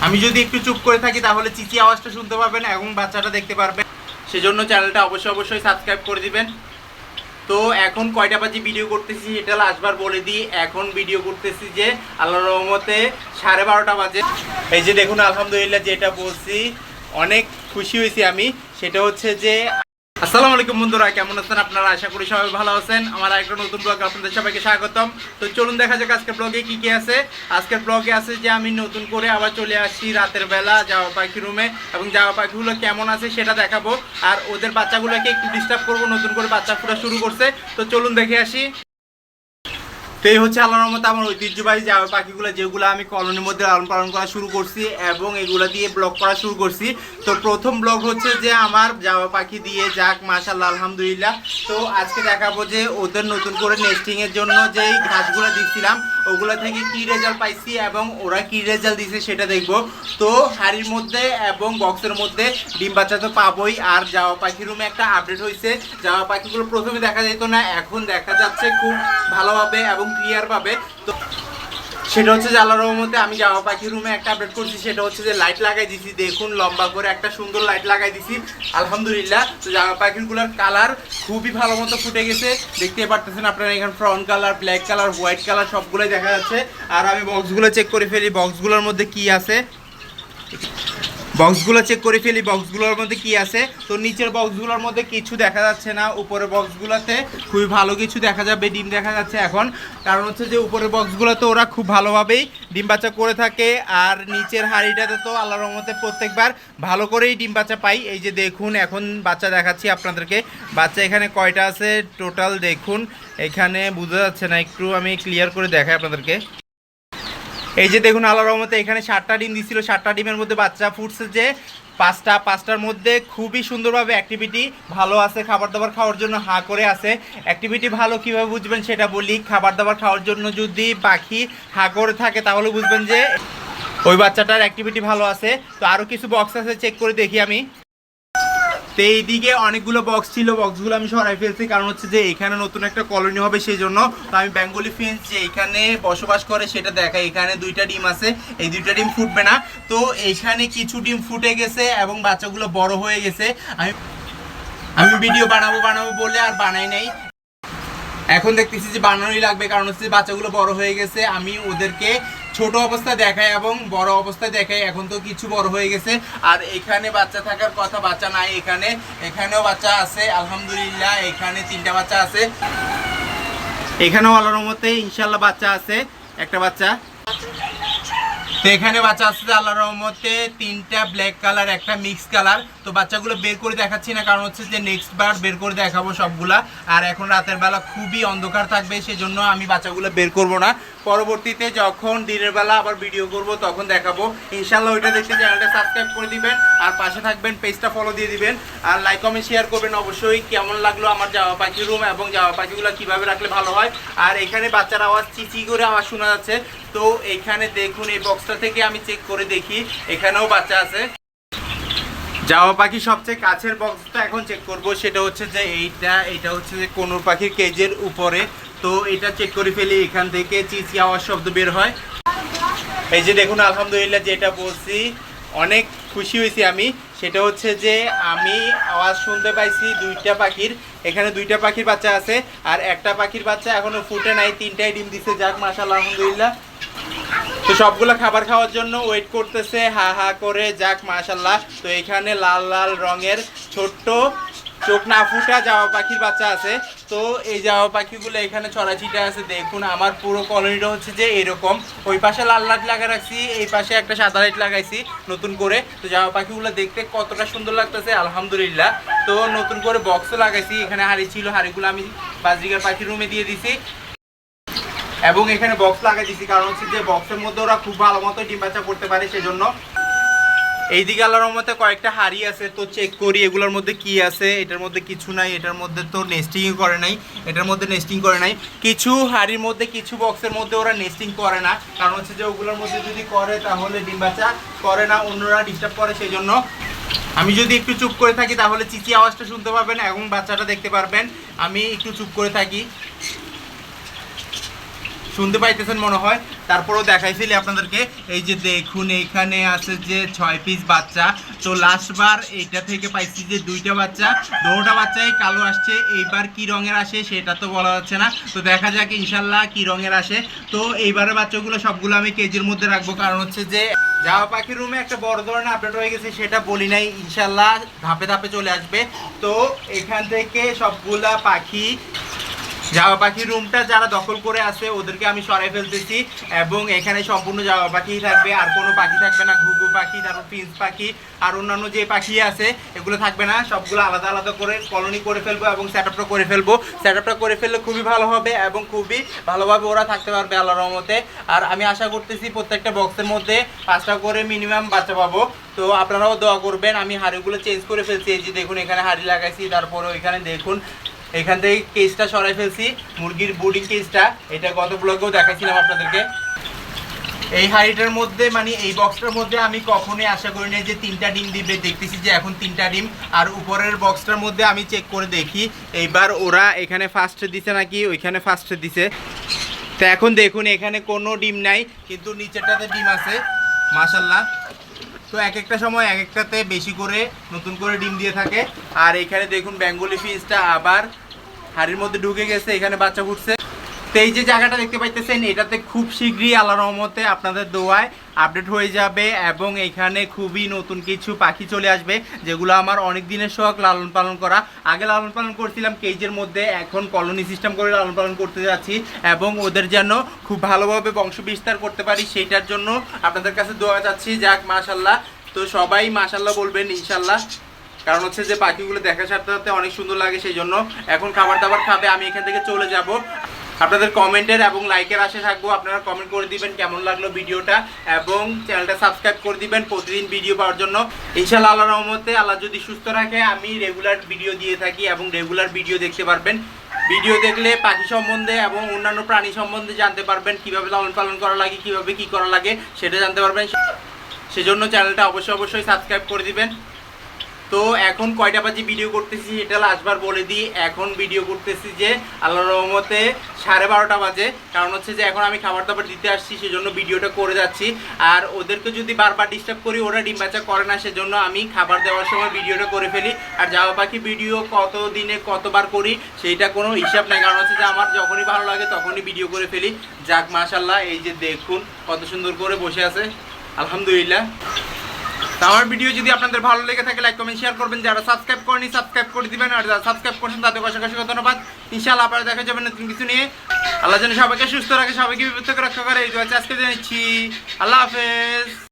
আমি যদি একটু চুপ করে থাকি তাহলে চিচি আওয়াজটা শুনতে পাবেন এবং বাচ্চাটা দেখতে পারবেন। সেজন্য চ্যানেলটা অবশ্যই সাবস্ক্রাইব করে দিবেন। তো এখন কয়টা বাজে ভিডিও করতেছি এটা লাস্টবার বলে দিই। এখন ভিডিও করতেছি যে আল্লাহর রহমতে 12:30 বাজে। এই যে দেখুন আলহামদুলিল্লাহ, যেটা বলছি অনেক খুশি হয়েছি আমি, সেটা হচ্ছে যে আসসালামু আলাইকুম বন্ধুরা, কেমন আছেন আপনারা? আশা করি সবাই ভালো আছেন। আমার একটা নতুন ব্লগ আপনাদের সবাইকে স্বাগতম। তো চলুন দেখা যাক আজকের ব্লগে কি কি আছে। আজকের ব্লগে আছে যে আমি নতুন করে আবার চলে আসছি রাতের বেলা জাওয়া পাখি রুমে, এবং জাওয়া পাখিগুলো কেমন আছে সেটা দেখাবো। আর ওদের বাচ্চাগুলোকে একটু ডিস্টার্ব করবো, নতুন করে বাচ্চা ফুটা শুরু করছে। তো চলুন দেখে আসি। তো এই হচ্ছে আল্লাহর রহমতে আমার ঐতিহ্যবাহী জাওয়া পাখিগুলো, যেগুলো আমি কলোনির মধ্যে লালন পালন করা শুরু করছি এবং এগুলো দিয়ে ব্লগ করা শুরু করছি। তো প্রথম ব্লগ হচ্ছে যে আমার জাওয়া পাখি দিয়ে, যাক মাশাআল্লাহ আলহামদুলিল্লাহ। তো আজকে দেখাবো যে ওদের নতুন করে নেস্টিংয়ের জন্য যেই ঘাসগুলো দিচ্ছিলাম ওগুলো থেকে কি রেজাল্ট পাইছি এবং ওরা কি রেজাল্ট দিছে সেটা দেখবো। তো হাড়ির মধ্যে এবং বক্সের মধ্যে ডিম বাচ্চা তো পাবোই। আর জাওয়া পাখি রুমে একটা আপডেট হয়েছে, জাওয়া পাখিগুলো প্রথমে দেখা যেত না, এখন দেখা যাচ্ছে খুব ভালোভাবে এবং ক্লিয়ার পাবে। তো সেটা হচ্ছে যে আল্লাহর রহমতে আমি জাওয়া পাখি রুমে একটা আপডেট করছি, সেটা হচ্ছে যে লাইট লাগাই দিছি। দেখুন লম্বা করে একটা সুন্দর লাইট লাগাই দিছি আলহামদুলিল্লাহ। তো জাওয়া পাখিগুলোর কালার খুবই ভালো মতো ফুটে গেছে, দেখতে পারতেছেন আপনারা। এখানে front colour, black colour, white colour সবগুলোই দেখা যাচ্ছে। আর আমি বক্সগুলো চেক করে ফেলি, বক্সগুলোর মধ্যে কি আছে। বক্সগুলোর মধ্যে কি আছে। তো নিচের বক্সগুলোর মধ্যে কিছু দেখা যাচ্ছে না, উপরের বক্সগুলোতে খুবই ভালো কিছু দেখা যাবে, ডিম দেখা যাচ্ছে এখন। কারণ হচ্ছে যে উপরের বক্সগুলোতে ওরা খুব ভালোভাবেই ডিম বাচ্চা করে থাকে। আর নিচের হাঁড়িটাতে তো আল্লাহর রহমতে প্রত্যেকবার ভালো করেই ডিম বাচ্চা পাই। এই যে দেখুন এখন বাচ্চা দেখাচ্ছি আপনাদেরকে। বাচ্চা এখানে কয়টা আছে টোটাল দেখুন, এখানে বোঝা যাচ্ছে না, একটু আমি ক্লিয়ার করে দেখাই আপনাদেরকে। এই যে দেখুন আল্লাহর রহমতে এখানে 7টা ডিম দিছিল, 7টা ডিমের মধ্যে বাচ্চা ফুটছে যে 5টার মধ্যে খুবই সুন্দরভাবে অ্যাক্টিভিটি ভালো আছে। খাবার দাবার খাওয়ার জন্য হা করে আছে। অ্যাক্টিভিটি ভালো কিভাবে বুঝবেন সেটা বলি। খাবার দাবার খাওয়ার জন্য যদি পাখি হা করে থাকে তাহলে বুঝবেন যে ওই বাচ্চাটার অ্যাক্টিভিটি ভালো আছে। তো আরও কিছু বক্স আছে, চেক করে দেখি আমি। তো এইদিকে অনেকগুলো বক্স ছিল, বক্সগুলো আমি সরাই ফেলছি, কারণ হচ্ছে যে এখানে নতুন একটা কলোনি হবে সেই জন্য। তো আমি বেঙ্গলি ফিঞ্চ যে এখানে বসবাস করে সেটা দেখাই। এখানে 2টা ডিম আছে, এই 2টা ডিম ফুটবে না। তো এইখানে কিছু ডিম ফুটে গেছে এবং বাচ্চাগুলো বড় হয়ে গেছে। আমি ভিডিও বানাবো বলে আর বানাই নাই। এখন দেখতেছি যে বানানোই লাগবে, কারণ হচ্ছে বাচ্চাগুলো বড় হয়ে গেছে। আমি ওদেরকে ছোট অবস্থায় দেখাই এবং বড় অবস্থায় দেখাই। এখন তো কিছু বড় হয়ে গেছে। আর এখানে বাচ্চা থাকার কথা, বাচ্চা নাই। এখানেও বাচ্চা আছে আলহামদুলিল্লাহ। এখানে 3টা বাচ্চা আছে, এখানেও আল্লাহর রহমতে ইনশাআল্লাহ বাচ্চা আছে, একটা বাচ্চা। তো এখানে বাচ্চা আসছে আল্লাহর রহমতে 3টা ব্ল্যাক কালার, একটা মিক্স কালার। তো বাচ্চাগুলো বের করে দেখাচ্ছি না, কারণ হচ্ছে যে নেক্সট বার বের করে দেখাবো সবগুলা। আর এখন রাতের বেলা খুবই অন্ধকার থাকবে, সেজন্য আমি বাচ্চাগুলো বের করব না। পরবর্তীতে যখন দিনের বেলা আবার ভিডিও করব তখন দেখাবো ইনশাআল্লাহ। ওইটা দেখতে চ্যানেলটা সাবস্ক্রাইব করে দিবেন, আর পাশে থাকবেন, পেজটা ফলো দিয়ে দিবেন, আর লাইক কমেন্ট শেয়ার করবেন অবশ্যই। কেমন লাগলো আমার জাওয়া পাখি রুম এবং জাওয়া পাখিগুলো কীভাবে রাখলে ভালো হয়। আর এখানে বাচ্চার আওয়াজ চিচি করে আওয়াজ শোনা যাচ্ছে। তো এখানে দেখুন এই বক্সটা থেকে আমি চেক করে দেখি, এখানেও বাচ্চা আছে। জাওয়া পাখি সবচেয়ে কাছের বক্সটা এখন চেক করব, সেটা হচ্ছে যে এইটা হচ্ছে যে কোনোর পাখির কেজের উপরে। তো এটা চেক করে ফেলি, এখান থেকে চিচি আওয়াজ শব্দ বের হয়। এই যে দেখুন আলহামদুলিল্লাহ, যেটা বলছি অনেক খুশি হয়েছি আমি, সেটা হচ্ছে যে আমি আওয়াজ শুনতে পাইছি 2টা পাখির। এখানে 2টা পাখির বাচ্চা আছে, আর একটা পাখির বাচ্চা এখনো ফুটে নাই, 3টাই ডিম দিছে, যাক মাশাআল্লাহ আলহামদুলিল্লাহ। তো সবগুলো খাবার খাওয়ার জন্য ওয়েট করতেছে হা হা করে, যাক মাশাআল্লাহ। তো এখানে লাল লাল রঙের ছোট্ট চোখ না ফুটা জাওয়া পাখির বাচ্চা আছে। তো এই জাওয়া পাখিগুলো এখানে ছড়াছিটা আছে। দেখুন আমার পুরো কলোনিটা হচ্ছে যে এরকম। ওই পাশে লাল লাইট লাগা রাখছি, এই পাশে একটা সাদা লাইট লাগাইছি নতুন করে। তো জাওয়া পাখিগুলো দেখতে কতটা সুন্দর লাগতেছে আলহামদুলিল্লাহ। তো নতুন করে বক্সও লাগাইছি, এখানে হাঁড়ি ছিল, হাঁড়িগুলো আমি বাজরিকার পাখির রুমে দিয়ে দিছি এবং এখানে বক্স লাগাই দিছি, কারণ হচ্ছে যে বক্সের মধ্যে ওরা খুব ভালো মতো ডিম বাচ্চা করতে পারে সেজন্য। এইদিকে আল্লাহর রহমতে কয়েকটা হাড়ি আছে, তো চেক করি এগুলোর মধ্যে কি আছে। এটার মধ্যে কিছু নাই, এটার মধ্যে তো নেস্টিংই করে নাই, এটার মধ্যে নেস্টিং করে নাই। কিছু হাড়ির মধ্যে, কিছু বক্সের মধ্যে ওরা নেস্টিং করে না, কারণ হচ্ছে যে ওগুলোর মধ্যে যদি করে তাহলে ডিম বাচ্চা করে না, অন্যরা ডিস্টার্ব করে সেই জন্য। আমি যদি একটু চুপ করে থাকি তাহলে চিচি আওয়াজটা শুনতে পাবেন এবং বাচ্চাটা দেখতে পারবেন। আমি একটু চুপ করে থাকি। শুনতে পাইতেছেন মনে হয়, তারপরেও দেখাইছিলি আপনাদেরকে। এই যে দেখুন এইখানে আছে যে 6 পিস বাচ্চা। তো লাস্টবার এইটা থেকে পাইছি যে 2টা বাচ্চা, 2টা বাচ্চাই কালো আসছে। এইবার কি রঙের আসে সেটা তো বলা যাচ্ছে না, তো দেখা যাক ইনশাল্লাহ কি রঙের আসে। তো এইবারের বাচ্চাগুলো সবগুলো আমি কেজির মধ্যে রাখবো, কারণ হচ্ছে যে জামা পাখির রুমে একটা বড় ধরনের আপডেট হয়ে গেছে, সেটা বলি নাই, ইনশাল্লাহ ধাপে ধাপে চলে আসবে। তো এখান থেকে সবগুলা পাখি জামা পাখির রুমটা যারা দখল করে আছে ওদেরকে আমি সরাই ফেলতেছি, এবং এখানে সম্পূর্ণ জামা পাখি থাকবে, আর কোনো পাখি থাকবে না। ঘুঘু পাখি, তারপর প্রিন্স পাখি আর অন্যান্য যে পাখি আছে এগুলো থাকবে না, সবগুলো আলাদা আলাদা করে কলোনি করে ফেলবো এবং সেটআপটা করে ফেলবো। সেটআপটা করে ফেললে খুবই ভালো হবে এবং খুবই ভালোভাবে ওরা থাকতে পারবে আল্লাহর রহমতে। আর আমি আশা করতেছি প্রত্যেকটা বক্সের মধ্যে 5টা করে মিনিমাম বাচ্চা পাবো। তো আপনারাও দোয়া করবেন। আমি হাড়িগুলো চেঞ্জ করে ফেলছি, এই যে দেখুন এখানে হাড়ি লাগাইছি, তারপরে ওইখানে দেখুন এখান থেকে কেসটা সরাই ফেলছি, মুরগির বোর্ডিং কেসটা, এটা গত ব্লগেও দেখাচ্ছিলাম আপনাদেরকে। এই হাড়িটার মধ্যে মানে এই বক্সটার মধ্যে আমি কখনোই আশা করি না যে 3টা ডিম দিবে, দেখতেছি যে এখন 3টা ডিম। আর উপরের বক্সটার মধ্যে আমি চেক করে দেখি এইবার ওরা এখানে ফার্স্টে দিছে নাকি ওইখানে ফার্স্টে দিছে। তো এখন দেখুন এখানে কোনো ডিম নাই, কিন্তু নিচেরটাতে ডিম আছে মাশাল্লাহ। তো এক একটা সময় এক একটাতে বেশি করে নতুন করে ডিম দিয়ে থাকে। আর এখানে দেখুন বেঙ্গলি ফিশটা আবার হাড়ির মধ্যে ঢুকে গেছে, এখানে বাচ্চা ফুটছে। তো এই যে জায়গাটা দেখতে পাইতেছেন এটাতে খুব শীঘ্রই আল্লাহর রহমতে আপনাদের দোয়ায় আপডেট হয়ে যাবে, এবং এখানে খুবই নতুন কিছু পাখি চলে আসবে যেগুলো আমার অনেক দিনের শখ লালন পালন করা। আগে লালন পালন করছিলাম কেজের মধ্যে, এখন কলোনি সিস্টেম করে লালন পালন করতে যাচ্ছি, এবং ওদের যেন খুব ভালোভাবে বংশ বিস্তার করতে পারি সেইটার জন্য আপনাদের কাছে দোয়া চাচ্ছি। যাক মাশাল্লাহ, তো সবাই মাশাল্লাহ বলবেন ইনশাল্লাহ, কারণ হচ্ছে যে পাখিগুলো দেখার সাথে সাথে অনেক সুন্দর লাগে, সেই জন্য এখন খাবার দাবার খাবে, আমি এখান থেকে চলে যাব। আপনাদের কমেন্টের এবং লাইকের আশা থাকবো, আপনারা কমেন্ট করে দিবেন কেমন লাগলো ভিডিওটা, এবং চ্যানেলটা সাবস্ক্রাইব করে দিবেন প্রতিদিন ভিডিও পাওয়ার জন্য। ইনশাআল্লাহ আল্লাহর রহমতে আল্লাহ যদি সুস্থ রাখে আমি রেগুলার ভিডিও দিয়ে থাকি, এবং রেগুলার ভিডিও দেখতে পারবেন। ভিডিও দেখলে পাখি সম্বন্ধে এবং অন্যান্য প্রাণী সম্বন্ধে জানতে পারবেন, কিভাবে লালন পালন করা লাগে, কিভাবে কি করা লাগে সেটা জানতে পারবেন। সেজন্য চ্যানেলটা অবশ্যই সাবস্ক্রাইব করে দিবেন। তো এখন কয়টা বাজে ভিডিও করতেছি সেটা লাস্টবার বলে দিই। এখন ভিডিও করতেছি যে আল্লাহর রহমতে 12:30 বাজে, কারণ হচ্ছে যে এখন আমি খাবার দাবার দিতে আসছি, সেজন্য ভিডিওটা করে যাচ্ছি। আর ওদেরকে যদি বারবার ডিস্টার্ব করি ওরা ডিম বাচ্চা করে না, সেজন্য আমি খাবার দেওয়ার সময় ভিডিওটা করে ফেলি। আর জামা পাখি ভিডিও কত দিনে কতবার করি সেইটা কোনো হিসাব নাই, কারণ হচ্ছে যে আমার যখনই ভালো লাগে তখনই ভিডিও করে ফেলি। যাক মাশাল্লাহ, এই যে দেখুন কত সুন্দর করে বসে আছে, আলহামদুলিল্লাহ। তো আমার ভিডিও যদি আপনাদের ভালো লেগে থাকে লাইক কমেন্ট শেয়ার করবেন, যারা সাবস্ক্রাইব করেনি সাবস্ক্রাইব করে দিবেন, আর যারা সাবস্ক্রাইব করেছেন তাদের অসংখ্য ধন্যবাদ। ইনশাআল্লাহ আপনারা দেখা যাবেন নতুন কিছু নিয়ে। আল্লাহ যেন সবাইকে সুস্থ রাখে, সবাইকে বিপদ থেকে রক্ষা করে, এই দোয়া আজকে জানাচ্ছি। আল্লাহ হাফেজ।